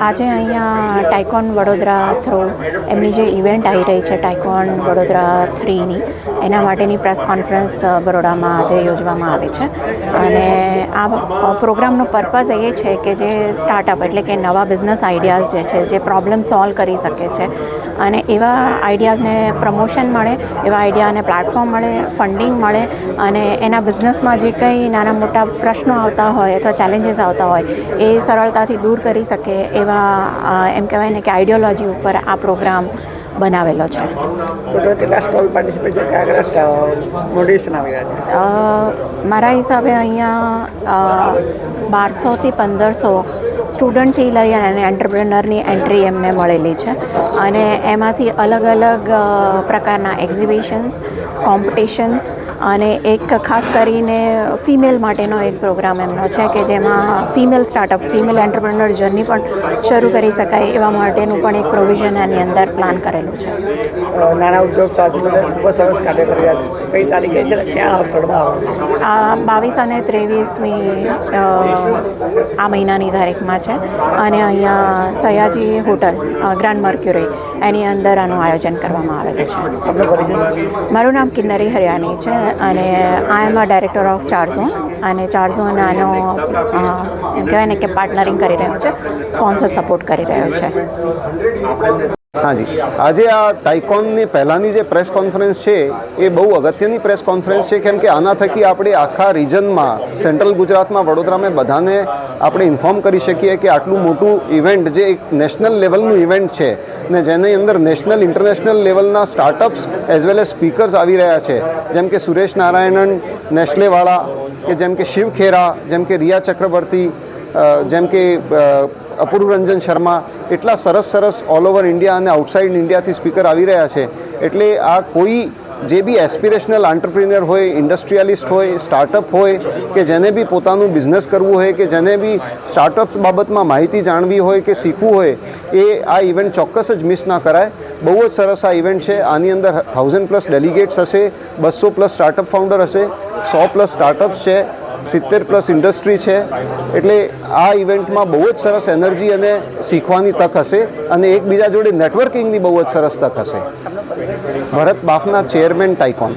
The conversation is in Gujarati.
આજે અહીંયા ટાઇકોન વડોદરા થ્રુ એમની જે ઇવેન્ટ આવી રહી છે ટાઇકોન વડોદરા 3ની એના માટેની પ્રેસ કોન્ફરન્સ બરોડામાં આજે યોજવામાં આવી છે અને આ પ્રોગ્રામનો પર્પઝ એ છે કે જે સ્ટાર્ટઅપ એટલે કે નવા બિઝનેસ આઈડિયાઝ જે છે જે પ્રોબ્લેમ સોલ્વ કરી શકે છે અને એવા આઈડિયાઝને પ્રમોશન મળે, એવા આઈડિયાને પ્લેટફોર્મ મળે, ફંડિંગ મળે અને એના બિઝનેસમાં જે કંઈ નાના મોટા પ્રશ્નો આવતા હોય અથવા ચેલેન્જીસ આવતા હોય એ સરળતાથી દૂર કરી શકે એવા એમ કહેવાય ને કે આઈડિયોલોજી ઉપર આ પ્રોગ્રામ બનાવેલો છે. મારા હિસાબે અહીંયા 1200થી 1500 સ્ટુડન્ટથી લઈ અને એન્ટરપ્રેનરની એન્ટ્રી એમને મળેલી છે અને એમાંથી અલગ અલગ પ્રકારના એક્ઝિબિશન્સ, કોમ્પિટિશન્સ અને એક ખાસ કરીને ફિમેલ માટેનો એક પ્રોગ્રામ એમનો છે કે જેમાં female startup, female entrepreneur journey પણ શરૂ કરી શકાય એવા માટેનું પણ એક પ્રોવિઝન આની અંદર પ્લાન કરેલું છે. નાના ઉદ્યોગ સાહસિકો ખૂબ સરસ કાર્ય કરી રહ્યા છે. કઈ તારીખે છે ક્યાં સ્થળમાં? આ 22 અને 23મી આ મહિનાની તારીખમાં છે અને અહીંયા સયાજી હોટલ ગ્રાન્ડ મર્ક્યુરી એની અંદર આનું આયોજન કરવામાં આવેલું છે. મારું નામ કિન્નરી હરિયાણી છે અને આઈ એમ અ ડાયરેક્ટર ઓફ ચારઝોન અને ચારઝોન આનો એમ કહેવાય ને કે પાર્ટનરિંગ કરી રહ્યો છે, સ્પોન્સર સપોર્ટ કરી રહ્યો છે. હાજી, આજે આ ટાઇકોનની પહેલાંની જે પ્રેસ કોન્ફરન્સ છે એ બહુ અગત્યની પ્રેસ કોન્ફરન્સ છે કેમ કે આના થકી આપણે આખા રિજનમાં સેન્ટ્રલ ગુજરાતમાં વડોદરામાં બધાને આપણે ઇન્ફોર્મ કરી શકીએ કે આટલું મોટું ઇવેન્ટ જે એક નેશનલ લેવલનું ઇવેન્ટ છે ને જેની અંદર નેશનલ ઇન્ટરનેશનલ લેવલના startups as well as speakers આવી રહ્યા છે, જેમ કે સુરેશ નારાયણન નેસ્લેવાળા, કે જેમ કે શિવ ખેરા, જેમ કે રિયા ચક્રવર્તી, જેમ કે અપૂર્વ રંજન શર્મા, એટલા સરસ ઓલ ઓવર ઇન્ડિયા અને આઉટસાઇડ ઇન્ડિયાથી સ્પીકર આવી રહ્યા છે. એટલે આ કોઈ જે બી એસ્પિરેશનલ આંટરપ્રિન્યોર હોય, ઇન્ડસ્ટ્રીયાલિસ્ટ હોય, સ્ટાર્ટઅપ હોય કે જેને બી પોતાનું બિઝનેસ કરવું હોય કે જેને બી સ્ટાર્ટઅપ બાબતમાં માહિતી જાણવી હોય કે શીખવું હોય એ આ ઇવેન્ટ ચોક્કસ જ મિસ ના કરાય. બહુ જ સરસ આ ઇવેન્ટ છે. આની અંદર 1000+ ડેલિગેટ્સ હશે, 200+ સ્ટાર્ટઅપ ફાઉન્ડર હશે, 100+ સ્ટાર્ટઅપ્સ છે, 70+ ઇન્ડસ્ટ્રી છે. એટલે આ ઇવેન્ટમાં બહુ જ સરસ એનર્જી અને શીખવાની તક હશે અને એકબીજા જોડે નેટવર્કિંગની બહુ જ સરસ તક હશે. ભરત બાફના, ચેરમેન ટાઇકોન.